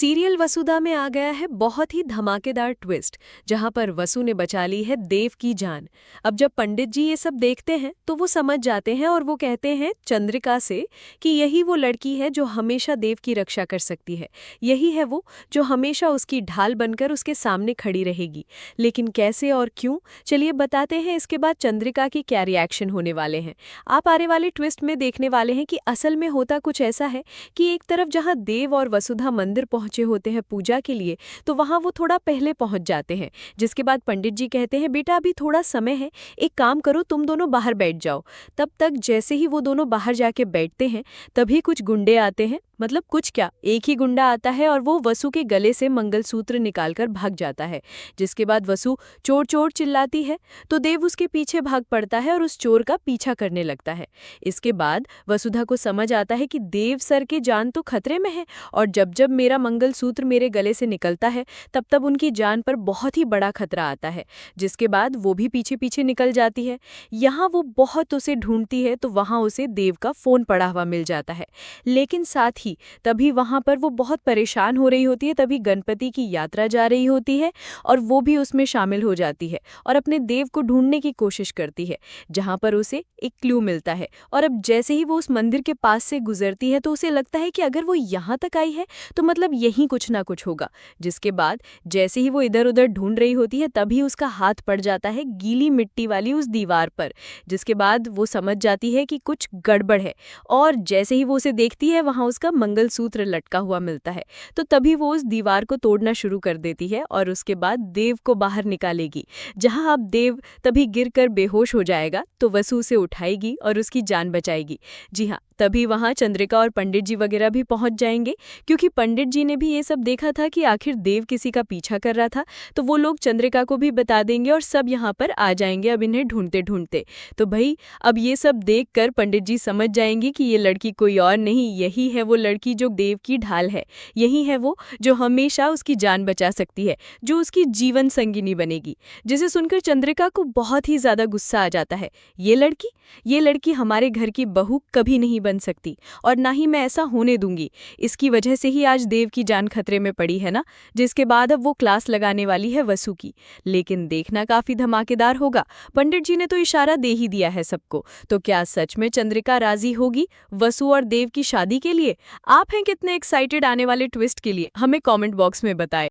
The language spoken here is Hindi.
सीरियल वसुधा में आ गया है बहुत ही धमाकेदार ट्विस्ट, जहां पर वसु ने बचा ली है देव की जान। अब जब पंडित जी ये सब देखते हैं तो वो समझ जाते हैं और वो कहते हैं चंद्रिका से कि यही वो लड़की है जो हमेशा देव की रक्षा कर सकती है। यही है वो जो हमेशा उसकी ढाल बनकर उसके सामने खड़ी रहेगी। लेकिन कैसे और क्यों, चलिए बताते हैं। इसके बाद चंद्रिका की क्या रिएक्शन होने वाले हैं, आप आने वाले ट्विस्ट में देखने वाले हैं कि असल में होता कुछ ऐसा है कि एक तरफ जहां देव और वसुधा मंदिर पहुंचे होते हैं पूजा के लिए, तो वहां वो थोड़ा पहले पहुंच जाते हैं। जिसके बाद पंडित जी कहते हैं बेटा अभी थोड़ा समय है, एक काम करो तुम दोनों बाहर बैठ जाओ। तब तक जैसे ही वो दोनों बाहर जाके बैठते हैं तभी कुछ गुंडे आते हैं, मतलब कुछ क्या, एक ही गुंडा आता है और वो वसु के गले से मंगलसूत्र निकालकर भाग जाता है। जिसके बाद वसु चोर चोर चिल्लाती है तो देव उसके पीछे भाग पड़ता है और उस चोर का पीछा करने लगता है। इसके बाद वसुधा को समझ आता है कि देव सर की जान तो खतरे में है और जब जब मेरा मंगलसूत्र मेरे गले से निकलता है तब तब उनकी जान पर बहुत ही बड़ा खतरा आता है। जिसके बाद वो भी पीछे पीछे निकल जाती है। यहाँ वो बहुत उसे ढूंढती है तो वहाँ उसे देव का फोन पड़ा हुआ मिल जाता है। लेकिन साथ ही तभी वहां पर वो बहुत परेशान हो रही होती है, तभी गणपति की यात्रा जा रही होती है और वो भी उसमें शामिल हो जाती है और अपने देव को ढूंढने की कोशिश करती है, जहां पर उसे एक क्लू मिलता है। और अब जैसे ही वो उस मंदिर के पास से गुजरती है तो उसे लगता है कि अगर वो यहाँ तक आई है तो मतलब यहीं कुछ ना कुछ होगा। जिसके बाद जैसे ही वो इधर उधर ढूंढ रही होती है तभी उसका हाथ पड़ जाता है गीली मिट्टी वाली उस दीवार पर। जिसके बाद वो समझ जाती है कि कुछ गड़बड़ है और जैसे ही वो उसे देखती है वहां उसका मंगलसूत्र लटका हुआ मिलता है। तो तभी वो उस दीवार को तोड़ना शुरू कर देती है और उसके बाद देव को बाहर निकालेगी। जहां अब देव तभी गिरकर बेहोश हो जाएगा तो वसु उसे उठाएगी और उसकी जान बचाएगी। जी हाँ, तभी वहां चंद्रिका और पंडित जी वगैरह भी पहुंच जाएंगे, क्योंकि पंडित जी ने भी ये सब देखा था कि आखिर देव किसी का पीछा कर रहा था। तो वो लोग चंद्रिका को भी बता देंगे और सब यहाँ पर आ जाएंगे अब इन्हें ढूंढते ढूंढते। तो भाई अब ये सब देखकर पंडित जी समझ जाएंगे कि ये लड़की कोई और नहीं, यही है वो लड़की जो देव की ढाल है। यही है वो जो हमेशा उसकी जान बचा सकती है, जो उसकी जीवन संगिनी बनेगी। जिसे सुनकर चंद्रिका को बहुत ही ज्यादा गुस्सा आ जाता है। ये लड़की हमारे घर की बहू कभी नहीं बन सकती और ना ही मैं ऐसा होने दूंगी। इसकी वजह से ही आज देव की जान खतरे में पड़ी है ना। जिसके बाद अब वो क्लास लगाने वाली है वसु की। लेकिन देखना काफी धमाकेदार होगा। पंडित जी ने तो इशारा दे ही दिया है सबको। तो क्या सच में चंद्रिका राजी होगी वसु और देव की शादी के लिए? आप हैं कितने एक्साइटेड आने वाले ट्विस्ट के लिए, हमें कमेंट बॉक्स में बताएं।